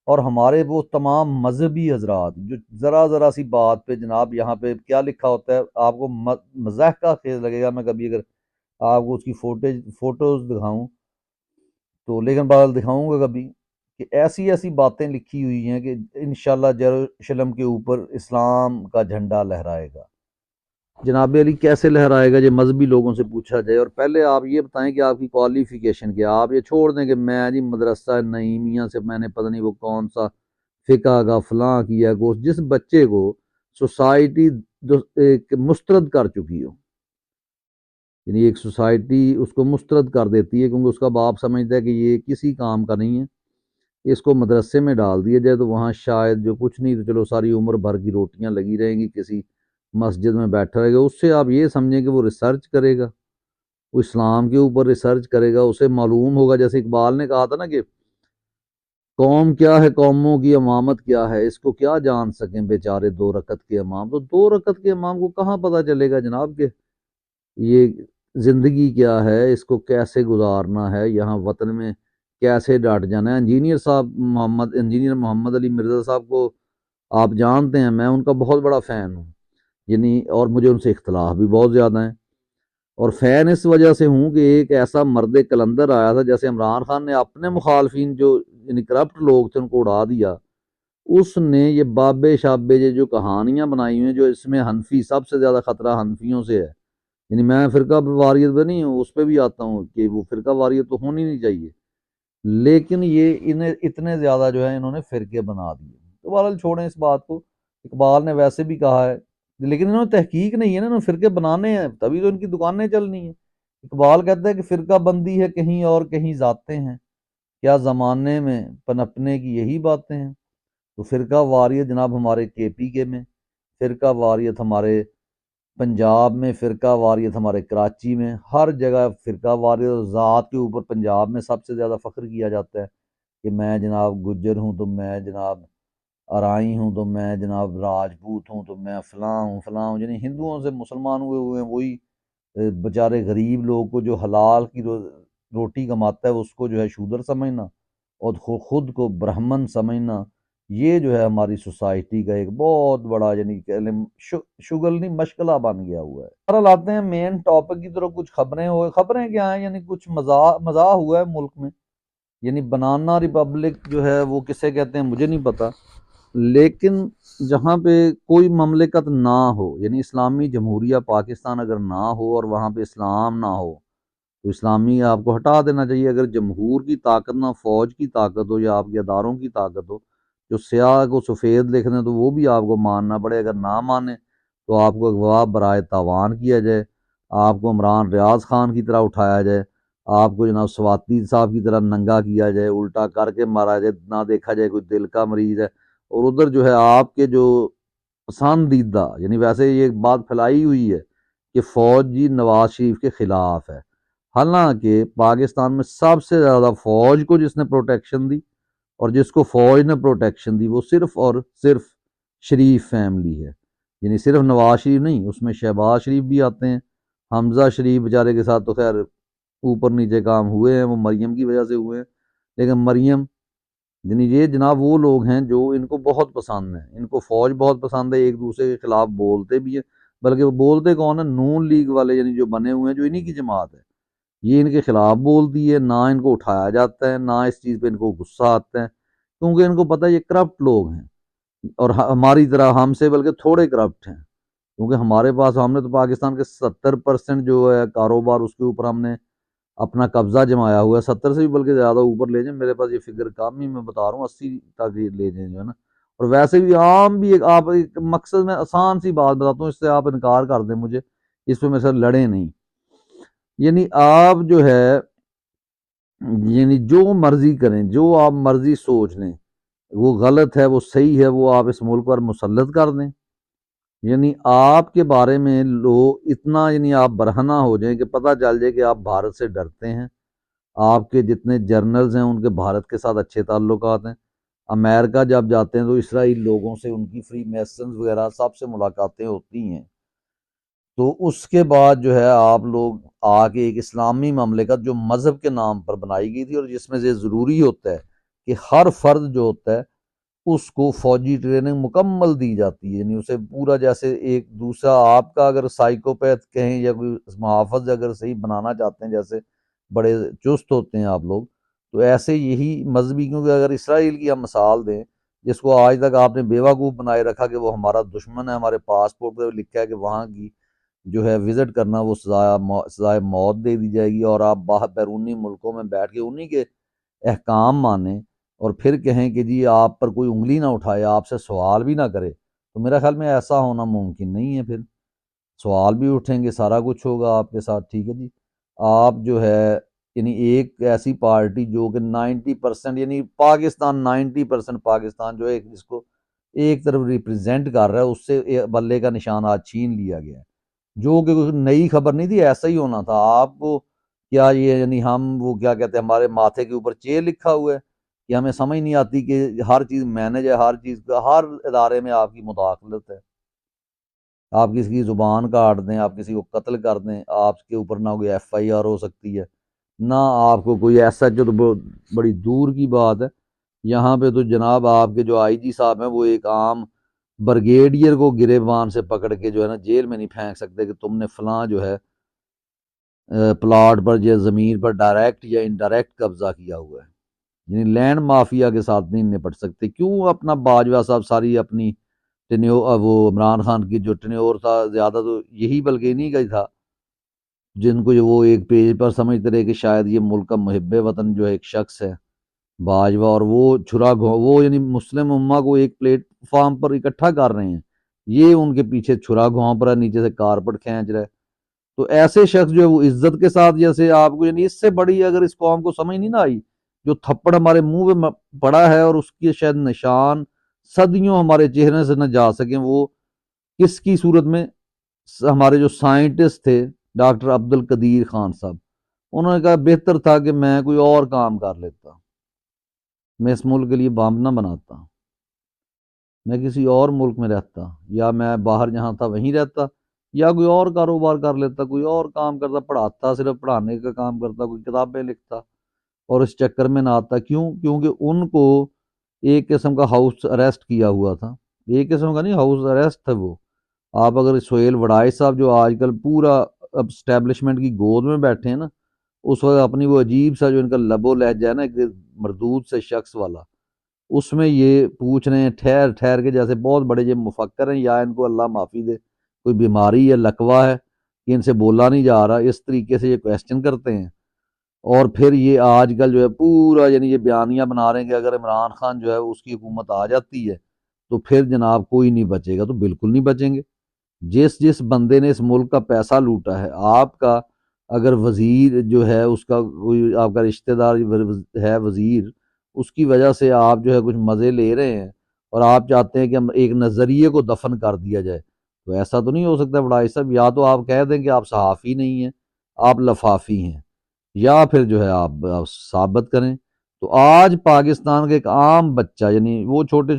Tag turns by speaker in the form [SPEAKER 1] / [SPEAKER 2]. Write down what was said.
[SPEAKER 1] اور ہمارے وہ تمام مذہبی حضرات جو ذرا ذرا سی بات پہ جناب یہاں پہ کیا لکھا ہوتا ہے آپ کو مزاح کا خیز لگے گا، میں کبھی اگر آپ کو اس کی فوٹوز دکھاؤں تو، لیکن بعد دکھاؤں گا کبھی، کہ ایسی ایسی باتیں لکھی ہوئی ہیں کہ انشاءاللہ یروشلم کے اوپر اسلام کا جھنڈا لہرائے گا۔ جناب علی کیسے لہرائے گا؟ یہ مذہبی لوگوں سے پوچھا جائے، اور پہلے آپ یہ بتائیں کہ آپ کی کوالیفیکیشن کیا؟ آپ یہ چھوڑ دیں کہ میں جی مدرسہ نعیمیہ سے میں نے پتہ نہیں وہ کون سا فقہ کا فلاں کیا کورس، جس بچے کو سوسائٹی ایک مسترد کر چکی ہو، یعنی ایک سوسائٹی اس کو مسترد کر دیتی ہے کیونکہ اس کا باپ سمجھتا ہے کہ یہ کسی کام کا نہیں ہے، اس کو مدرسے میں ڈال دیا جائے تو وہاں شاید جو کچھ نہیں تو چلو ساری عمر بھر کی روٹیاں لگی رہیں گی، کسی مسجد میں بیٹھا رہے گا، اس سے آپ یہ سمجھیں کہ وہ ریسرچ کرے گا، وہ اسلام کے اوپر ریسرچ کرے گا، اسے معلوم ہوگا، جیسے اقبال نے کہا تھا نا کہ قوم کیا ہے قوموں کی امامت کیا ہے، اس کو کیا جان سکیں بیچارے دو رکعت کے امام۔ تو دو رکعت کے امام کو کہاں پتہ چلے گا جناب کہ یہ زندگی کیا ہے، اس کو کیسے گزارنا ہے، یہاں وطن میں کیسے ڈٹ جانا ہے۔ انجینئر محمد علی مرزا صاحب کو آپ جانتے ہیں، میں ان کا بہت بڑا فین ہوں، یعنی اور مجھے ان سے اختلاف بھی بہت زیادہ ہیں، اور فین اس وجہ سے ہوں کہ ایک ایسا مرد کلندر آیا تھا، جیسے عمران خان نے اپنے مخالفین جو یعنی کرپٹ لوگ تھے ان کو اڑا دیا، اس نے یہ بابے شابے یہ جو کہانیاں بنائی ہوئی ہیں، جو اس میں حنفی سب سے زیادہ خطرہ حنفیوں سے ہے، یعنی میں فرقہ واریت پہ نہیں ہوں، اس پہ بھی آتا ہوں کہ وہ فرقہ واریت تو ہونی نہیں چاہیے، لیکن یہ انہیں اتنے زیادہ جو ہے انہوں نے فرقے بنا دیے۔ تو بہرحال چھوڑیں اس بات کو، اقبال نے ویسے بھی کہا ہے، لیکن انہوں نے تحقیق نہیں ہے نا، انہوں نے فرقے بنانے ہیں تبھی تو ان کی دکانیں چلنی ہیں۔ اقبال کہتا ہے کہ فرقہ بندی ہے کہیں اور کہیں ذاتیں ہیں، کیا زمانے میں پنپنے کی یہی باتیں ہیں۔ تو فرقہ واریت جناب ہمارے کے پی کے میں، فرقہ واریت ہمارے پنجاب میں، فرقہ واریت ہمارے کراچی میں، ہر جگہ فرقہ واریت، اور ذات کے اوپر پنجاب میں سب سے زیادہ فخر کیا جاتا ہے کہ میں جناب گجر ہوں، تو میں جناب ارائی ہوں، تو میں جناب راجپوت ہوں، تو میں فلاں ہوں فلاں ہوں، یعنی ہندوؤں سے مسلمان ہوئے ہوئے ہیں، وہی بیچارے غریب لوگ کو جو حلال کی روٹی کماتا ہے اس کو جو ہے شودر سمجھنا، اور خود کو برہمن سمجھنا، یہ جو ہے ہماری سوسائٹی کا ایک بہت بڑا یعنی شگل نہیں مشغلہ بن گیا ہوا ہے۔ بہرحال آتے ہیں مین ٹاپک کی طرف، کچھ خبریں ہوئے، خبریں کیا ہیں، یعنی کچھ مزاح ہوا ہے ملک میں، یعنی بنانا ریپبلک جو ہے وہ کسے کہتے ہیں مجھے نہیں پتا، لیکن جہاں پہ کوئی مملکت نہ ہو، یعنی اسلامی جمہوریہ پاکستان اگر نہ ہو اور وہاں پہ اسلام نہ ہو تو اسلامی آپ کو ہٹا دینا چاہیے۔ اگر جمہور کی طاقت نہ فوج کی طاقت ہو یا آپ کے اداروں کی طاقت ہو، جو سیاہ کو سفید لکھ دیں تو وہ بھی آپ کو ماننا پڑے، اگر نہ مانے تو آپ کو اغوا برائے تاوان کیا جائے، آپ کو عمران ریاض خان کی طرح اٹھایا جائے، آپ کو جناب سواتی صاحب کی طرح ننگا کیا جائے، الٹا کر کے مارا جائے، نہ دیکھا جائے کوئی دل کا مریض ہے، اور ادھر جو ہے آپ کے جو پسندیدہ، یعنی ویسے یہ بات پھیلائی ہوئی ہے کہ فوج جی نواز شریف کے خلاف ہے، حالانکہ پاکستان میں سب سے زیادہ فوج کو جس نے پروٹیکشن دی اور جس کو فوج نے پروٹیکشن دی وہ صرف اور صرف شریف فیملی ہے، یعنی صرف نواز شریف نہیں، اس میں شہباز شریف بھی آتے ہیں، حمزہ شریف بیچارے کے ساتھ تو خیر اوپر نیچے کام ہوئے ہیں، وہ مریم کی وجہ سے ہوئے ہیں، لیکن مریم یعنی یہ جناب وہ لوگ ہیں جو ان کو بہت پسند ہیں، ان کو فوج بہت پسند ہے، ایک دوسرے کے خلاف بولتے بھی ہیں، بلکہ وہ بولتے کون ہیں؟ نون لیگ والے، یعنی جو بنے ہوئے ہیں جو انہی کی جماعت ہے، یہ ان کے خلاف بولتی ہے، نہ ان کو اٹھایا جاتا ہے، نہ اس چیز پہ ان کو غصہ آتا ہے، کیونکہ ان کو پتہ ہے یہ کرپٹ لوگ ہیں، اور ہماری طرح ہم سے بلکہ تھوڑے کرپٹ ہیں، کیونکہ ہمارے پاس ہم نے تو پاکستان کے 70% جو ہے کاروبار اس کے اوپر ہم نے اپنا قبضہ جمایا ہوا ہے، 70 سے بھی بلکہ زیادہ اوپر لے جائیں، میرے پاس یہ فگر کام ہی میں بتا رہا ہوں 80 تک یہ لے جائیں جو ہے نا، اور ویسے بھی عام بھی آپ ایک مقصد میں آسان سی بات بتاتا ہوں، اس سے آپ انکار کر دیں مجھے، اس پہ میرے ساتھ لڑیں نہیں، یعنی آپ جو ہے یعنی جو مرضی کریں، جو آپ مرضی سوچ لیں، وہ غلط ہے وہ صحیح ہے، وہ آپ اس ملک پر مسلط کر دیں، یعنی آپ کے بارے میں لوگ اتنا یعنی آپ برہنہ ہو جائیں کہ پتہ چل جائے کہ آپ بھارت سے ڈرتے ہیں، آپ کے جتنے جرنلز ہیں ان کے بھارت کے ساتھ اچھے تعلقات ہیں، امریکہ جب جاتے ہیں تو اسرائیل لوگوں سے ان کی فری میسنز وغیرہ سب سے ملاقاتیں ہوتی ہیں، تو اس کے بعد جو ہے آپ لوگ آ کے ایک اسلامی مملکت جو مذہب کے نام پر بنائی گئی تھی، اور جس میں سے ضروری ہوتا ہے کہ ہر فرد جو ہوتا ہے اس کو فوجی ٹریننگ مکمل دی جاتی ہے، یعنی اسے پورا جیسے ایک دوسرا آپ کا اگر سائیکوپیتھ کہیں یا کوئی محافظ اگر صحیح بنانا چاہتے ہیں، جیسے بڑے چست ہوتے ہیں آپ لوگ، تو ایسے یہی مذہبی، کیونکہ اگر اسرائیل کی ہم مثال دیں جس کو آج تک آپ نے بیوقوف بنائے رکھا کہ وہ ہمارا دشمن ہے، ہمارے پاسپورٹ پہ لکھا ہے کہ وہاں کی جو ہے وزٹ کرنا وہ سزائے موت دے دی جائے گی، اور آپ باہر بیرونی ملکوں میں بیٹھ کے انہی کے احکام مانیں اور پھر کہیں کہ جی آپ پر کوئی انگلی نہ اٹھائے، آپ سے سوال بھی نہ کرے، تو میرا خیال میں ایسا ہونا ممکن نہیں ہے۔ پھر سوال بھی اٹھیں گے، سارا کچھ ہوگا آپ کے ساتھ، ٹھیک ہے جی۔ آپ جو ہے یعنی ایک ایسی پارٹی جو کہ 90% یعنی پاکستان 90% پاکستان جو ہے جس کو ایک طرف ریپرزینٹ کر رہا ہے، اس سے بلے کا نشان آج چھین لیا گیا ہے، جو کہ کوئی نئی خبر نہیں تھی، ایسا ہی ہونا تھا۔ آپ کو کیا یہ یعنی ہم وہ کیا کہتے ہیں، ہمارے ماتھے کے اوپر چیر لکھا ہوا ہے کہ ہمیں سمجھ نہیں آتی کہ ہر چیز مینج ہے، ہر چیز کا ہر ادارے میں آپ کی مداخلت ہے، آپ کسی کی زبان کاٹ دیں، آپ کسی کو قتل کر دیں، آپ کے اوپر نہ کوئی ایف آئی آر ہو سکتی ہے، نہ آپ کو کوئی ایسا، جو تو بڑی دور کی بات ہے۔ یہاں پہ تو جناب آپ کے جو آئی جی صاحب ہیں وہ ایک عام برگیڈیئر کو گریبان سے پکڑ کے جو ہے نا جیل میں نہیں پھینک سکتے کہ تم نے فلاں جو ہے پلاٹ پر یا زمین پر ڈائریکٹ یا انڈائریکٹ قبضہ کیا ہوا ہے، یعنی لینڈ مافیا کے ساتھ نہیں نپٹ سکتے۔ کیوں اپنا باجوہ صاحب ساری اپنی ٹینیور، وہ عمران خان کی جو ٹینیور تھا زیادہ تو یہی بلکہ انہی کا ہی تھا، جن کو وہ ایک پیج پر سمجھتے رہے کہ شاید یہ ملک کا محب وطن جو ہے ایک شخص ہے باجوہ، اور وہ وہ یعنی مسلم امہ کو ایک پلیٹ فارم پر اکٹھا کر رہے ہیں، یہ ان کے پیچھے چھرا گھونپ رہا ہے، نیچے سے کارپٹ کھینچ رہا ہے۔ تو ایسے شخص جو ہے وہ عزت کے ساتھ، جیسے آپ کو یعنی اس سے بڑی اگر اس قوم کو سمجھ نہیں نہ آئی، جو تھپڑ ہمارے منہ پہ پڑا ہے اور اس کے شاید نشان صدیوں ہمارے چہرے سے نہ جا سکیں، وہ کس کی صورت میں؟ ہمارے جو سائنٹسٹ تھے ڈاکٹر عبد القدیر خان صاحب، انہوں نے کہا بہتر تھا کہ میں کوئی اور کام کر لیتا، میں اس ملک کے لیے بام نہ بناتا، میں کسی اور ملک میں رہتا، یا میں باہر جہاں تھا وہیں رہتا، یا کوئی اور کاروبار کر لیتا، کوئی اور کام کرتا، پڑھاتا، صرف پڑھانے کا کام کرتا، کوئی کتابیں لکھتا، اور اس چکر میں نہ آتا۔ کیوں؟ کیونکہ ان کو ایک قسم کا ہاؤس اریسٹ کیا ہوا تھا، ایک قسم کا نہیں، ہاؤس اریسٹ تھا وہ۔ آپ اگر سہیل وڑائے صاحب جو آج کل پورا اب اسٹیبلشمنٹ کی گود میں بیٹھے ہیں نا، اس وقت اپنی وہ عجیب سا جو ان کا لب و لہجہ ہے نا کہ مردود سے شخص والا، اس میں یہ پوچھ رہے ہیں ٹھہر ٹھہر کے، جیسے بہت بڑے یہ مفکر ہیں، یا ان کو اللہ معافی دے کوئی بیماری یا لقوہ ہے کہ ان سے بولا نہیں جا رہا، اس طریقے سے یہ کویسچن کرتے ہیں۔ اور پھر یہ آج کل جو ہے پورا یعنی یہ بیانیہ بنا رہے ہیں کہ اگر عمران خان جو ہے اس کی حکومت آ جاتی ہے تو پھر جناب کوئی نہیں بچے گا، تو بالکل نہیں بچیں گے۔ جس بندے نے اس ملک کا پیسہ لوٹا ہے، آپ کا اگر وزیر جو ہے اس کا کوئی آپ کا رشتہ دار ہے وزیر، اس کی وجہ سے آپ جو ہے کچھ مزے لے رہے ہیں اور آپ چاہتے ہیں کہ ہم ایک نظریے کو دفن کر دیا جائے، تو ایسا تو نہیں ہو سکتا بڑائی صاحب۔ یا تو آپ کہہ دیں کہ آپ صحافی نہیں ہیں، آپ لفافی ہیں، یا پھر جو ہے آپ ثابت کریں۔ تو آج پاکستان کا ایک عام بچہ، یعنی وہ چھوٹے